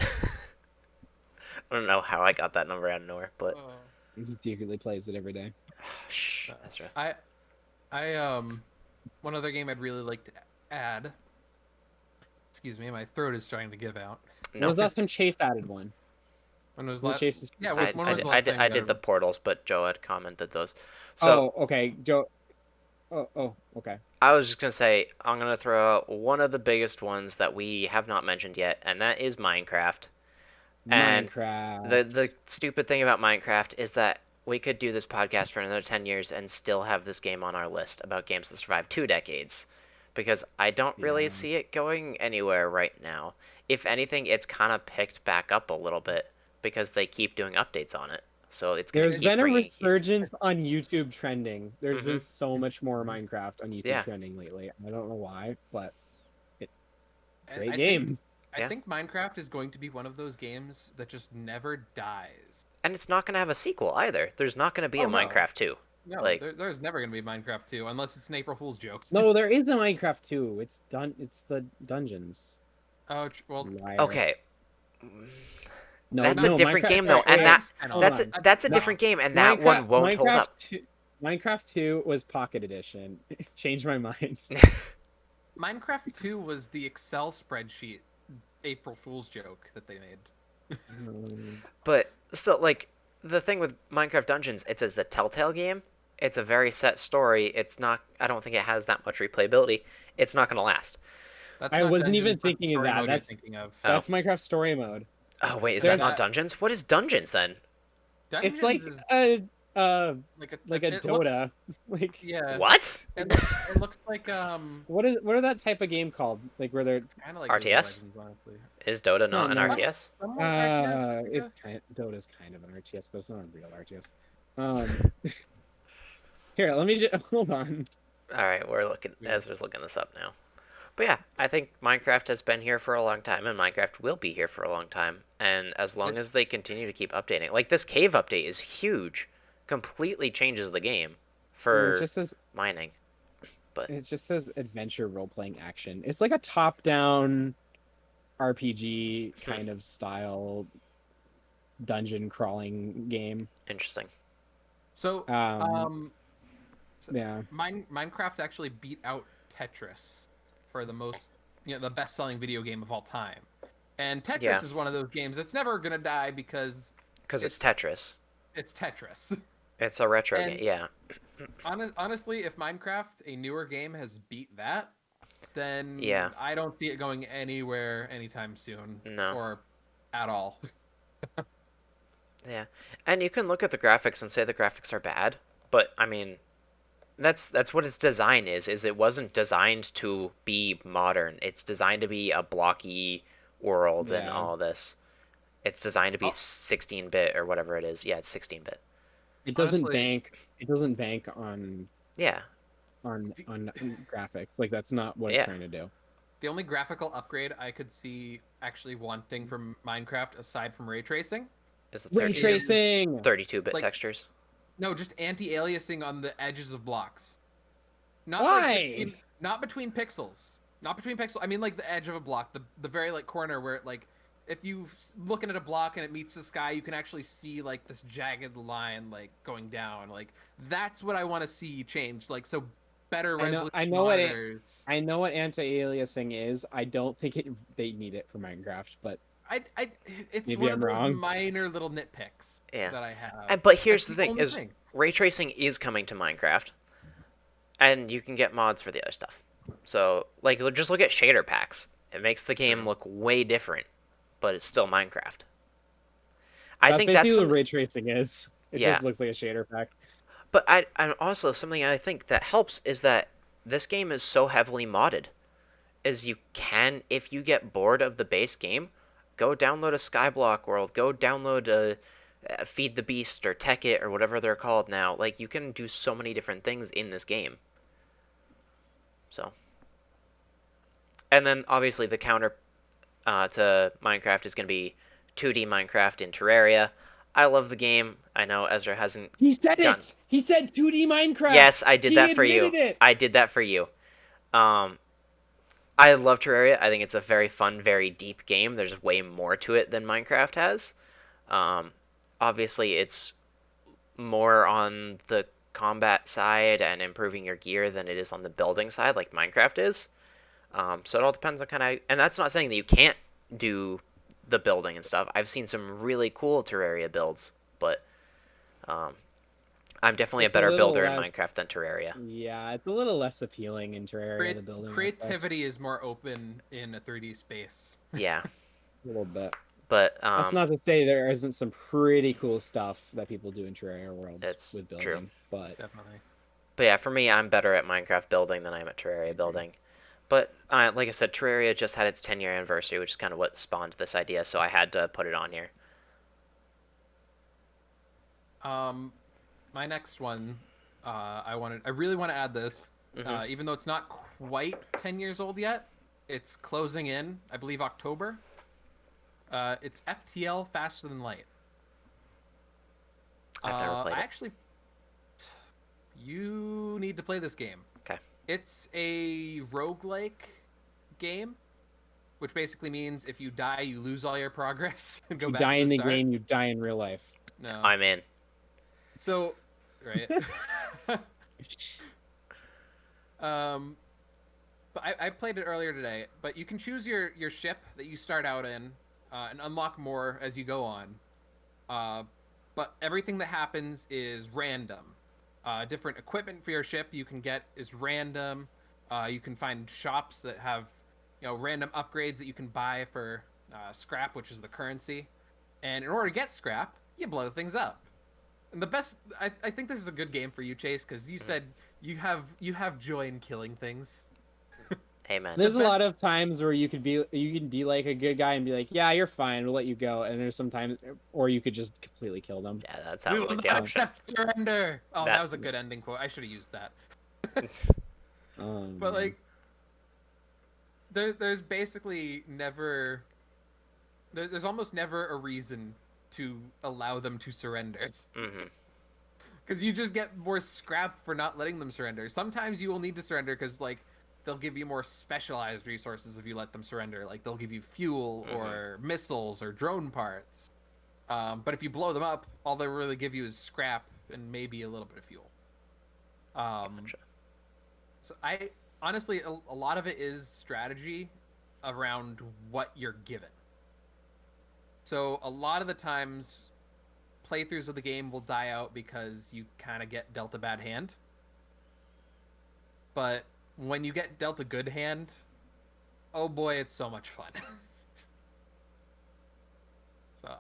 don't know how I got that number out of nowhere, but He secretly plays it every day. shh. That's right. One other game I'd really like to add. Excuse me, my throat is starting to give out. When No, was the last time Chase added one? When was When last? Chase is... Yeah, I, when was the last I time you did got the a- portals, but Joe had commented those. So Oh, okay. Joe. Oh, okay. I was just gonna say I'm gonna throw out one of the biggest ones that we have not mentioned yet, and that is Minecraft. And Minecraft. The stupid thing about Minecraft is that we could do this podcast for another 10 years and still have this game on our list about games that survived 2 decades, because I don't really Yeah. see it going anywhere right now. If anything, it's kind of picked back up a little bit because they keep doing updates on it. So it's gonna There's keep been a bringing- resurgence on YouTube trending. There's been Mhm. so much more Minecraft on YouTube Yeah. trending lately. I don't know why, but And great I game. Think, Yeah. I think Minecraft is going to be one of those games that just never dies. And it's not gonna have a sequel either. There's not gonna be a Oh, no. Minecraft 2. No, Like- there's never going to be Minecraft 2 unless it's an April Fool's joke. No, there is a Minecraft 2. It's the dungeons. Oh, well, Liar. Okay, No, that's no, a different Minecraft- game though, wait, and wait, that hold that's on. that's a No. different game, and that one won't hold Minecraft up. 2, Minecraft 2 was Pocket Edition. Changed my mind. Minecraft 2 was the Excel spreadsheet April Fool's joke that they made. But still, like the thing with Minecraft Dungeons, it's as a Telltale game. It's a very set story. It's not. I don't think it has that much replayability. It's not gonna last. That's I not wasn't Dungeons, even that's the thinking of story that. mode you're That's- thinking of. Oh. That's Minecraft Story Mode. Oh wait, is There's that not that- Dungeons? What is Dungeons then? It's like Dungeons is a like a like a it looks- Dota. Like yeah. What? It looks like what are that type of game called? Like where they're kind of like RTS? League of Legends, honestly. Is Dota not an no. RTS? Somewhat RTS, I it's guess. Dota's kind of an RTS, but it's not a real RTS. Here, let me just hold on. All right, we're looking. Ezra's looking this up now. But yeah, I think Minecraft has been here for a long time, and Minecraft will be here for a long time. And as long as they continue to keep updating, like this cave update is huge, completely changes the game It for just says mining. But it just says adventure role playing action. It's like a top down RPG kind of style dungeon crawling game. interesting. So, Yeah. Minecraft actually beat out Tetris for the most, the best-selling video game of all time. And Tetris Yeah. is one of those games that's never gonna die because it's Tetris. It's Tetris. It's a retro And- game. Yeah. Honestly, if Minecraft, a newer game, has beat that, then Yeah. I don't see it going anywhere anytime soon. No. Or at all. Yeah. And you can look at the graphics and say the graphics are bad, but I mean, that's what its design is it wasn't designed to be modern. It's designed to be a blocky world and Yeah. all this. It's designed to be 16-bit or whatever it is. Yeah, it's 16-bit. It doesn't Honestly- bank. It doesn't bank on Yeah. graphics. Like that's not what it's Yeah. trying to do. The only graphical upgrade I could see actually wanting from Minecraft, aside from ray tracing, Is the Ray tracing. 32-bit Like- textures. no, just anti-aliasing on the edges of blocks. Not Why? not between pixels. Not between pixels. I mean, like the edge of a block, the very like corner where it like, if you looking at a block and it meets the sky, you can actually see like this jagged line like going down. Like that's what I want to see change. Like so, better resolution I know what monitors. I know what anti-aliasing is. I don't think they need it for Minecraft, but It's Maybe one I'm of those wrong. minor little nitpicks Yeah. that I have. But here's That's the thing: only is thing. ray tracing is coming to Minecraft, and you can get mods for the other stuff. So, like, just look at shader packs. It makes the game look way different, but it's still Minecraft. I that's think basically that's what ray tracing is. It Yeah. just looks like a shader pack. But I also something I think that helps is that this game is so heavily modded. Is you can, if you get bored of the base game, go download a Skyblock world, go download a Feed the Beast or Tech It or whatever they're called now. Like you can do so many different things in this game. So, and then obviously the counter to Minecraft is going to be 2D Minecraft in Terraria. I love the game. I know Ezra hasn't. He said Done. it. He said 2D Minecraft. Yes, I did He that for you. admitted it. I did that for you. I love Terraria. I think it's a very fun, very deep game. There's way more to it than Minecraft has. Obviously, it's more on the combat side and improving your gear than it is on the building side, like Minecraft is. So it all depends on kind of, and that's not saying that you can't do the building and stuff. I've seen some really cool Terraria builds, but I'm definitely It's a a better little builder in less- Minecraft than Terraria. Yeah, it's a little less appealing in Terraria. The building aspect. Creativity is more open in a 3D space. Yeah, a little bit. but That's not to say there isn't some pretty cool stuff that people do in Terraria worlds It's with building, true. but Definitely. But yeah, for me, I'm better at Minecraft building than I am at Terraria building. But like I said, Terraria just had its 10-year anniversary, which is kind of what spawned this idea, so I had to put it on here. My next one, I really want to add this, Mhm. even though it's not quite 10 years old yet. It's closing in, I believe, October. It's FTL Faster Than Light. I've never played it. You need to play this game. Okay. It's a roguelike game, which basically means if you die, you lose all your progress and go you back die to in the start. game, you die in real life. No. I'm in. So, right. But I played it earlier today. But you can choose your ship that you start out in, and unlock more as you go on. But everything that happens is random. Different equipment for your ship you can get is random. You can find shops that have, random upgrades that you can buy for scrap, which is the currency. And in order to get scrap, you blow things up. And the best, I think this is a good game for you, Chase, because you said you have joy in killing things. Hey, Amen. There's a lot best- of times where you can be like a good guy and be like, yeah, you're fine, we'll let you go. And there's sometimes, or you could just completely kill them. Yeah, that We sounds will like the not option. accept surrender. Oh, that That- was a good ending quote. I should have used that. Man. But like, there's basically never, there's almost never a reason to allow them to surrender. Mm-hmm. Because you just get more scrap for not letting them surrender. Sometimes you will need to surrender because, like, they'll give you more specialized resources if you let them surrender. Like, they'll give you fuel or missiles or drone parts. But if you blow them up, all they really give you is scrap and maybe a little bit of fuel. Gotcha. So I honestly, a lot of it is strategy around what you're given. So a lot of the times, playthroughs of the game will die out because you kind of get dealt a bad hand. But when you get dealt a good hand, oh boy, it's so much fun. So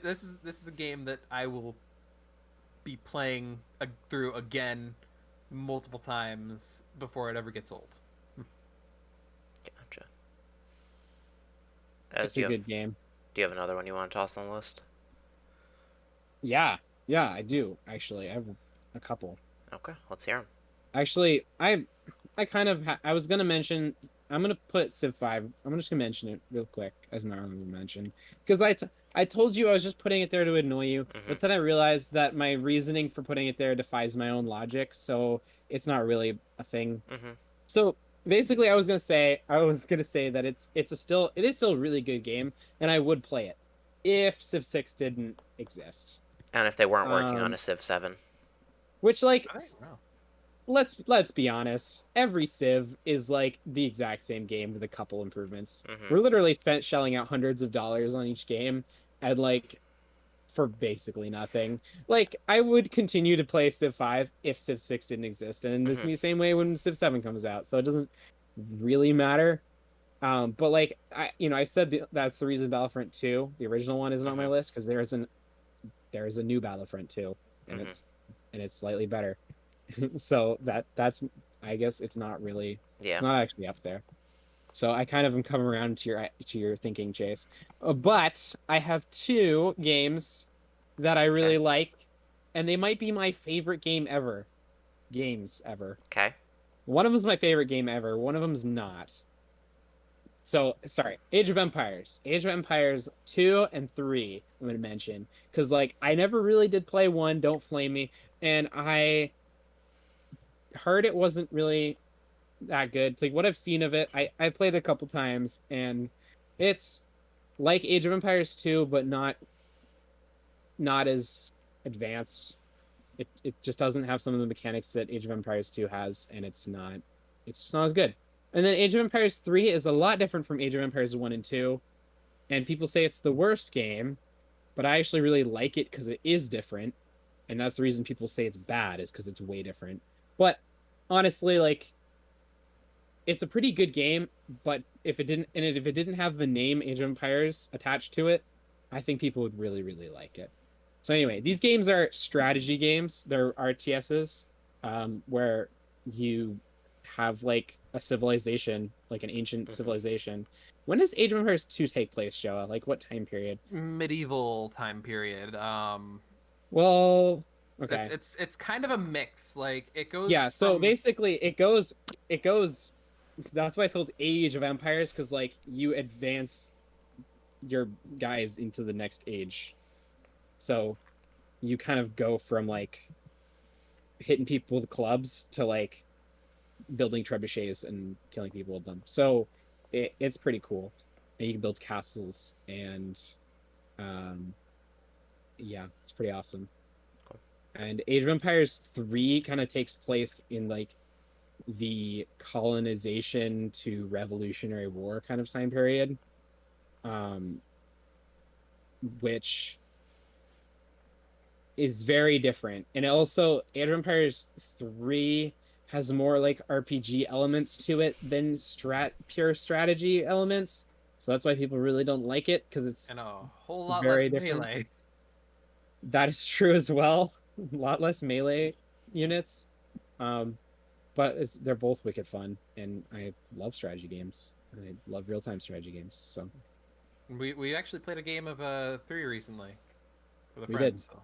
this is a game that I will be playing through again multiple times before it ever gets old. Gotcha. It's a good game. Do you have another one you want to toss on the list? Yeah, I do actually. I have a couple. Okay, let's hear them. Actually, I kind of I was gonna mention. I'm gonna put Civ 5. I'm just gonna mention it real quick as my honorable mention because I told you I was just putting it there to annoy you, but then I realized that my reasoning for putting it there defies my own logic, so it's not really a thing. So basically, I was gonna say that it is still a really good game, and I would play it if Civ 6 didn't exist. And if they weren't working on a Civ 7. Which, like, I don't know. let's be honest, every Civ is like the exact same game with a couple improvements. Mm-hmm. We're literally shelling out hundreds of dollars on each game, and like for basically nothing. Like, I would continue to play Civ 5 if Civ 6 didn't exist, and this is the same way when Civ 7 comes out, so it doesn't really matter. But like I said that's the reason Battlefront 2, the original one, isn't on my list, because there is a new Battlefront 2, and it's slightly better. So that's I guess it's not really it's not actually up there. So I kind of am coming around to your thinking, Chase. But I have two games that I really like, and they might be my favorite games ever. Okay. One of them's my favorite game ever. One of them's not. So, sorry, Age of Empires 2 and 3 I'm going to mention, because like I never really did play 1, don't flame me, and I heard it wasn't really that good. It's like what I've seen of it, I played it a couple times, and it's like Age of Empires 2, but not as advanced. It just doesn't have some of the mechanics that Age of Empires 2 has, and it's just not as good. And then Age of Empires 3 is a lot different from Age of Empires 1 and 2. And people say it's the worst game, but I actually really like it because it is different. And that's the reason people say it's bad, is because it's way different. But honestly, like, it's a pretty good game, but if it didn't have the name Age of Empires attached to it, I think people would really, really like it. So anyway, these games are strategy games. They're RTSs, where you have like a civilization, like an ancient civilization. When does Age of Empires 2 take place, Joa? Like what time period? Medieval time period. Well, okay. It's kind of a mix. Like it goes. Yeah, so basically it goes. That's why it's called Age of Empires, because like you advance your guys into the next age. So you kind of go from like hitting people with clubs to like building trebuchets and killing people with them. So it's pretty cool. And you can build castles, and yeah, it's pretty awesome. Cool. And Age of Empires 3 kind of takes place in like the colonization to Revolutionary War kind of time period, which is very different. And also Age of Empires 3 has more like RPG elements to it than pure strategy elements. So that's why people really don't like it, because it's and a whole lot very less different. melee. That is true as well. A lot less melee units. but they're both wicked fun, and I love strategy games. I love real-time strategy games, so We actually played a game of 3 recently with a we friend. did. So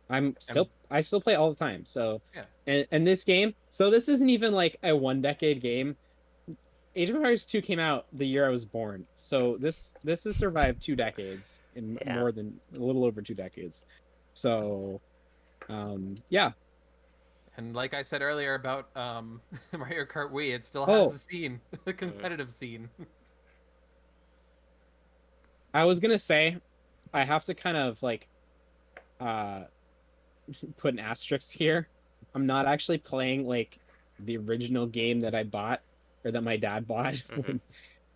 and I still play all the time. So, yeah, and this game, so this isn't even like a 1 decade game. Age of Empires 2 came out the year I was born. So this has survived 2 decades in Yeah. more than a little over 2 decades. So, yeah. and like I said earlier about Mario Kart Wii, it still Oh, has a scene, a competitive scene. I was gonna say, I have to kind of like uh put an asterisk here. I'm not actually playing like the original game that I bought or that my dad bought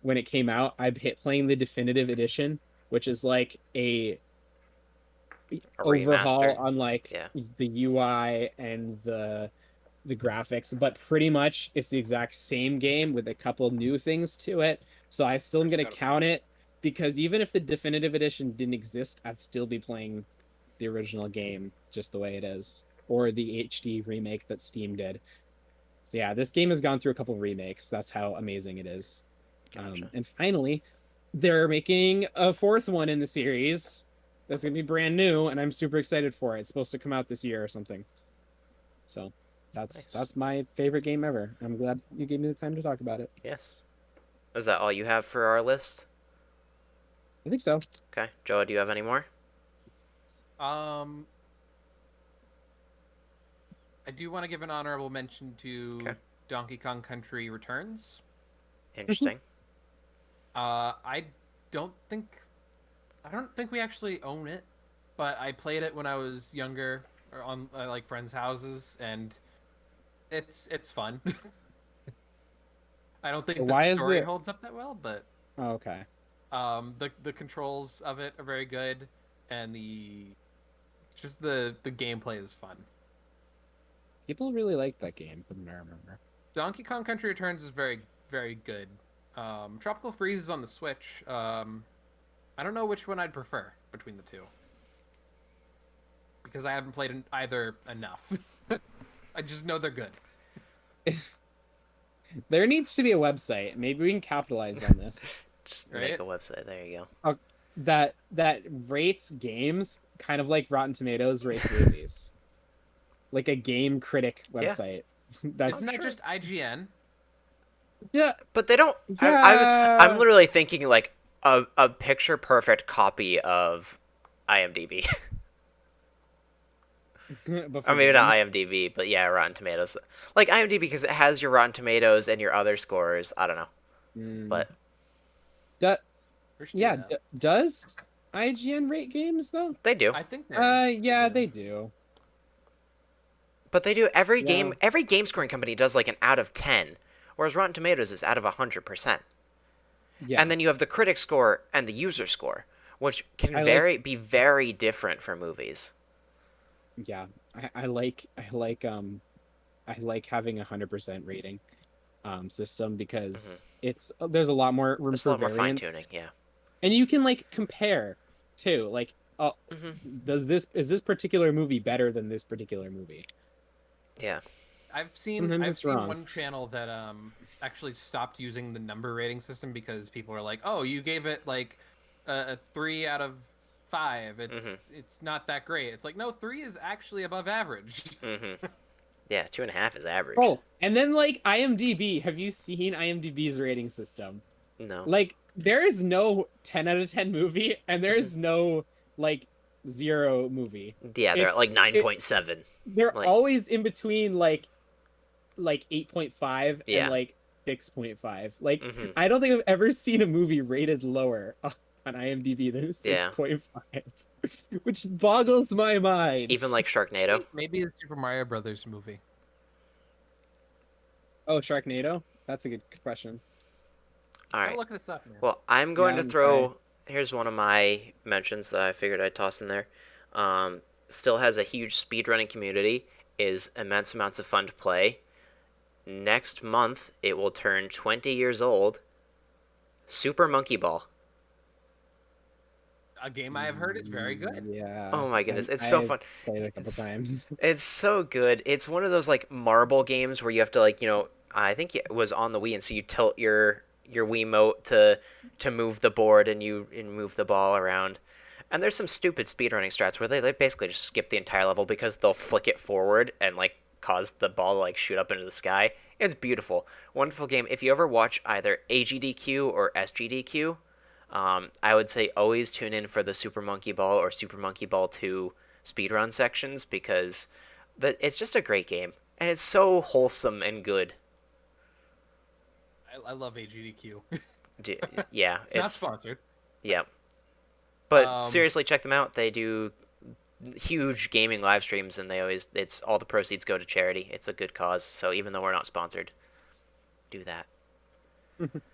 when it came out. I hit playing the definitive edition, which is like a A overhaul remaster. on like Yeah. the UI and the graphics, but pretty much it's the exact same game with a couple new things to it. So I still am going to count it because even if the definitive edition didn't exist, I'd still be playing the original game just the way it is, or the HD remake that Steam did. So yeah, this game has gone through a couple remakes. That's how amazing it is. Gotcha. And finally, they're making a fourth one in the series that's going to be brand new, and I'm super excited for it. It's supposed to come out this year or something. So Nice. that's my favorite game ever. I'm glad you gave me the time to talk about it. Yes. Is that all you have for our list? I think so. Okay. Joe, do you have any more? I do want to give an honorable mention to Okay. Donkey Kong Country Returns. Interesting. I don't think we actually own it, but I played it when I was younger or on like friends' houses, and it's fun. I don't think Why the is story it? holds up that well, but Oh, okay. the controls of it are very good, and the gameplay is fun. People really like that game, from what I remember. Donkey Kong Country Returns is very, very good. Tropical Freeze is on the Switch. I don't know which one I'd prefer between the two because I haven't played either enough. I just know they're good. There needs to be a website. Maybe we can capitalize on this. Just Right? make a website. There you go. That rates games kind of like Rotten Tomatoes rates movies. Like a game critic website. That's Isn't that just IGN? yeah. But they don't. I'm literally thinking like a picture perfect copy of IMDb. But Or for maybe not games. IMDb, but yeah, Rotten Tomatoes. Like IMDb because it has your Rotten Tomatoes and your other scores. I don't know, but Do- We should do yeah, that. does IGN rate games though? they do. I think Yeah, they do. But they do every Yeah. game. Every game scoring company does like an out of 10, whereas Rotten Tomatoes is out of 100%. Yeah. And then you have the critic score and the user score, which can be very different for movies. Yeah, I like having 100% rating system because there's a lot more room There's a for lot more fine variance, tuning. Yeah. and you can like compare too. Like, oh, is this particular movie better than this particular movie? Yeah. I've seen Sometimes it's wrong. one channel that actually stopped using the number rating system because people are like, "Oh, you gave it like a 3 out of 5. It's not that great." It's like, no, 3 is actually above average. Yeah, 2.5 is average. Oh, and then like IMDb. Have you seen IMDb's rating system? No. Like, there is no 10 out of 10 movie, and there is no like 0 movie. Yeah, they're at like 9.7. They're Like- always in between like 8.5 Yeah. and like 6.5. Like, Mhm. I don't think I've ever seen a movie rated lower on IMDb than Yeah. 6.5, which boggles my mind. Even like Sharknado. Maybe the Super Mario Brothers movie. Oh, Sharknado? That's a good question. All I'll right. look this up, man. Well, I'm going Yeah, to I'm throw. Here's one of my mentions that I figured I'd toss in there. Still has a huge speedrunning community. Is immense amounts of fun to play. Next month, it will turn 20 years old. Super Monkey Ball. a game I have heard is very good. Yeah. Oh my goodness, it's so I've fun. played it a couple times. It's so good. It's one of those like marble games where you have to like, I think it was on the Wii, and so you tilt your Wiimote to move the board and you move the ball around. And there's some stupid speedrunning strats where they basically just skip the entire level because they'll flick it forward and like cause the ball to like shoot up into the sky. It's beautiful. Wonderful game. If you ever watch either AGDQ or SGDQ, I would say always tune in for the Super Monkey Ball or Super Monkey Ball 2 speedrun sections because it's just a great game. And it's so wholesome and good. I love AGDQ. Yeah, Not it's sponsored. yeah. But seriously, check them out. They do huge gaming live streams, and it's all the proceeds go to charity. It's a good cause. So even though we're not sponsored, do that.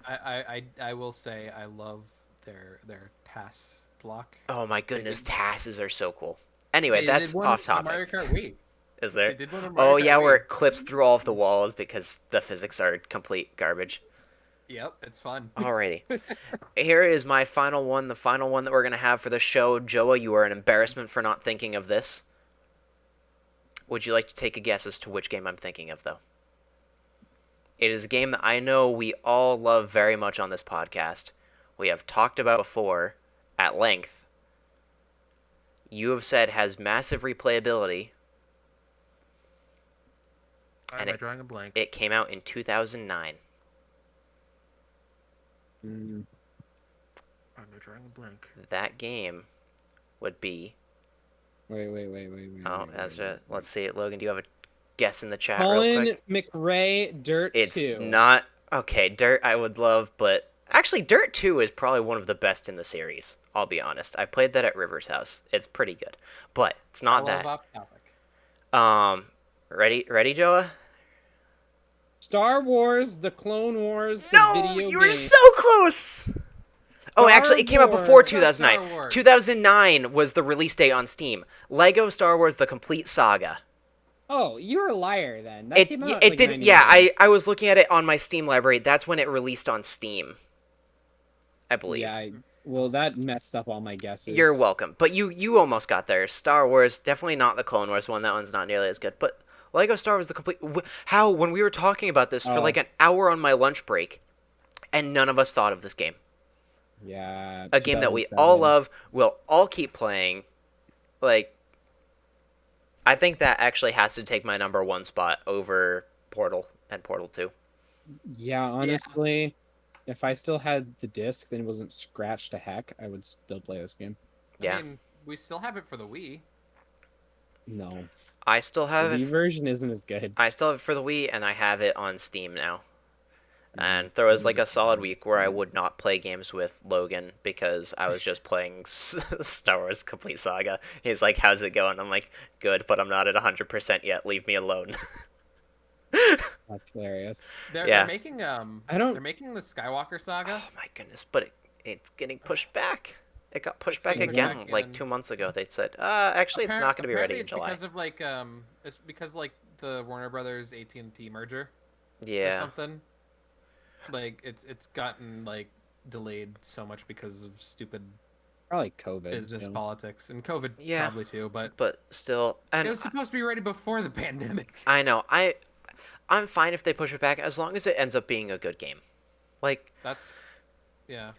I will say I love their TAS block. Oh my goodness, TASs are so cool. Anyway, They that's did one off on Mario topic. Kart Wii. Is there? They did one on Mario Oh Kart yeah, Wii. where it clips through all of the walls because the physics are complete garbage. Yep, it's fun. Alrighty. Here is my final one, the final one that we're going to have for the show. Joa, you are an embarrassment for not thinking of this. Would you like to take a guess as to which game I'm thinking of, though? It is a game that I know we all love very much on this podcast. We have talked about before at length. You have said has massive replayability. Why am I drawing a blank? It came out in 2009. Mm. I'm drawing a blank. That game would be... Wait. Oh, Ezra, let's see it. Logan, do you have a guess in the chat real Colin quick? McRae, Dirt 2. It's not... Okay, Dirt I would love, but... Actually, Dirt 2 is probably one of the best in the series, I'll be honest. I played that at River's house. It's pretty good. But it's not that. Off topic. Ready, Joa? Star Wars, The Clone Wars, the No, video you were game. so close! Oh, Star actually, it came out before Wars. 2009. Star Wars. 2009 was the release date on Steam. Lego Star Wars The Complete Saga. Oh, you're a liar then. That came out It like didn't. 99. Yeah, I was looking at it on my Steam library. That's when it released on Steam, I believe. Yeah, well, that messed up all my guesses. You're welcome. But you almost got there. Star Wars, definitely not the Clone Wars one. That one's not nearly as good. But Lego Star Wars The Complete... How, when we were talking about this for like an hour on my lunch break, and none of us thought of this game. Yeah. A game that we all 2007. love, we'll all keep playing. Like, I think that actually has to take my number one spot over Portal and Portal 2. Yeah, honestly, if I still had the disc and it wasn't scratched to heck, I would still play this game. Yeah. I mean, we still have it for the Wii. No. I still have The it. Wii version isn't as good. I still have it for the Wii, and I have it on Steam now. And there was like a solid week where I would not play games with Logan because I was just playing Star Wars Complete Saga. He's like, "How's it going?" I'm like, "Good, but I'm not at 100% yet. Leave me alone." That's hilarious. Yeah. They're making I don't- They're making the Skywalker Saga. Oh my goodness, but it's getting pushed back. It got pushed back getting again pushed back like again. 2 months ago. They said, actually, it's not going to be ready Apparently in July. Because of like it's because like the Warner Brothers AT&T merger or Yeah. something. Like it's gotten like delayed so much because of stupid Probably COVID. business you know? politics and COVID Yeah. probably too. But But still, and it was supposed to be ready before the pandemic. I know, I'm fine if they push it back as long as it ends up being a good game. Like, That's yeah.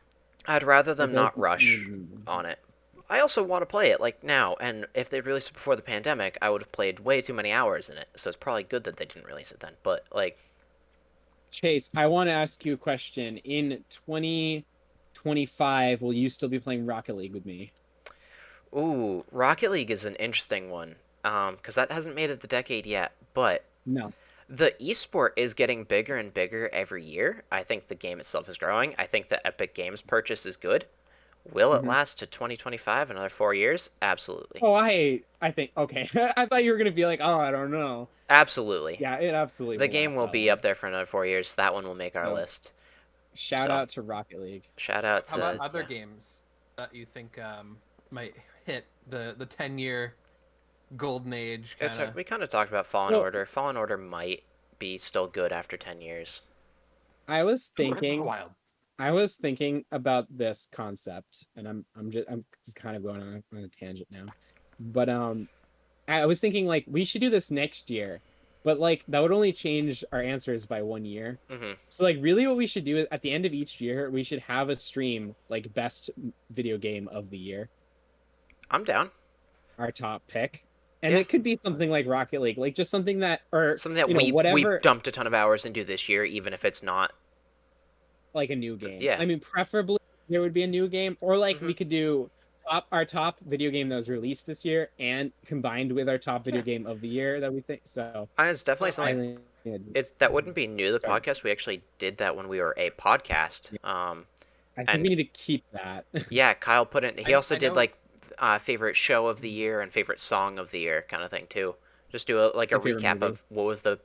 I'd rather them not rush Mm. on it. I also want to play it like now, and if they released it before the pandemic, I would have played way too many hours in it. So it's probably good that they didn't release it then. But like, Chase, I want to ask you a question. In 2025, will you still be playing Rocket League with me? ooh, Rocket League is an interesting one, because that hasn't made it the decade yet. But No. the esport is getting bigger and bigger every year. I think the game itself is growing. I think the Epic Games purchase is good. Will it last to 2025, another 4 years? Absolutely. Oh, I think okay. I thought you were gonna be like, oh, I don't know. Absolutely. Yeah, it absolutely. The will game last will that be long. up there for another 4 years. That one will make our Oh. list. Shout so. out to Rocket League. Shout out to... How about other yeah. games that you think might hit the 10-year golden age? It's Kinda? we kind of talked about Fallen Well- Order. Fallen Order might be still good after 10 years. I was Breath of the thinking. Wild. I was thinking about this concept, and I'm just kind of going on a tangent now, but I was thinking like we should do this next year, but like that would only change our answers by 1 year. Hmm. So like really what we should do is at the end of each year, we should have a stream like best video game of the year, I'm down. our top pick. And Yeah. it could be something like Rocket League, like just something that or Something that we whatever dumped a ton of hours into this year, even if it's not. like a new game. Yeah. I mean, preferably there would be a new game, or like Hmm. we could do our top video game that was released this year and combined with our top video Yeah. game of the year that we think. So And it's definitely Well, something. I It's that wouldn't be new to the sorry. podcast. We actually did that when we were a podcast. I think And we need to keep that. yeah, Kyle put in. He also I did know. like favorite show of the year and favorite song of the year kind of thing too. Just do a My favorite recap movie. of what was the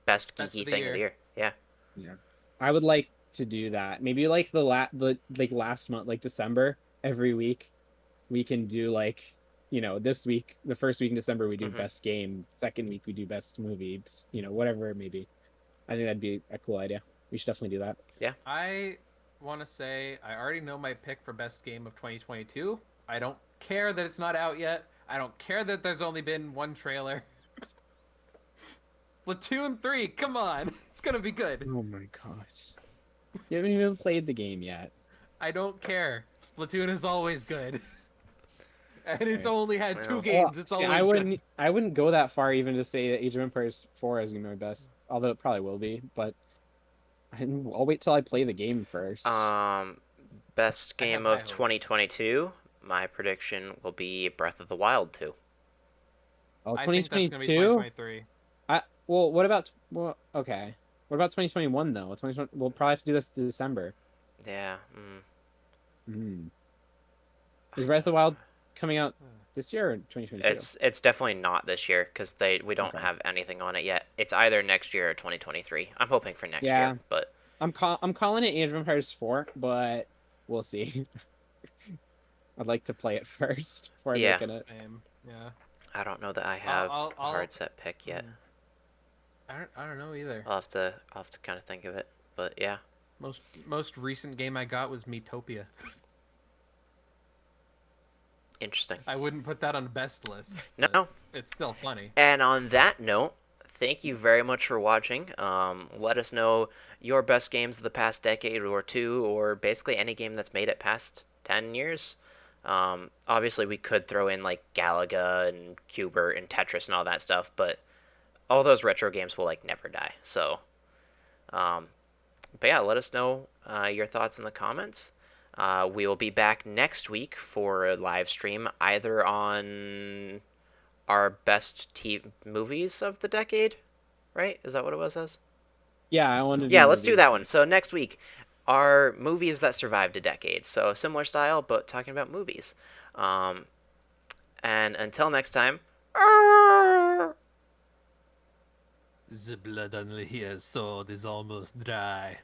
best Best geeky of the thing of the year. year. Yeah. Yeah, I would like to do that. Maybe like the like last month, like December, every week we can do like this week, the first week in December we do Hmm. best game, second week we do best movie, whatever it may be. I think that'd be a cool idea. We should definitely do that. I want to say I already know my pick for best game of 2022. I don't care that it's not out yet. I don't care that there's only been one trailer. Splatoon 3, come on. It's going to be good. Oh my gosh. You haven't even played the game yet. I don't care. Splatoon is always good. And it's Okay. only had two Well, games. It's See, always good. I wouldn't go that far even to say that Age of Empires 4 is gonna be my best, although it probably will be, but I'll wait till I play the game first. Best I have game high of hopes. 2022. My prediction will be Breath of the Wild 2. Oh, I think that's going to be 2022? 2023. Well, what about okay. What about 2021 though? 2020, we'll probably have to do this in December. Yeah. Is Breath of the Wild coming out this year or 2022? It's definitely not this year because we don't Okay. have anything on it yet. It's either next year or 2023. I'm hoping for next Yeah. year, but I'm calling it Age of Empires 4, but we'll see. I'd like to play it first before Yeah. making it. Yeah. I don't know that I have I'll- a hard set pick yet. I don't know either. I'll have to kind of think of it, but yeah. Most recent game I got was Miitopia. Interesting. I wouldn't put that on the best list. No. but It's still funny. And on that note, thank you very much for watching. Let us know your best games of the past decade or two, or basically any game that's made it past 10 years. Obviously, we could throw in like Galaga and Cubert and Tetris and all that stuff, but all those retro games will like never die. So, but yeah, let us know your thoughts in the comments. We will be back next week for a live stream, either on our best movies of the decade, right? Is that what it was as? Yeah, I wanted to Yeah, let's do that one. So next week, our movies that survived a decade. So similar style, but talking about movies. And until next time. The blood on Leah's sword is almost dry.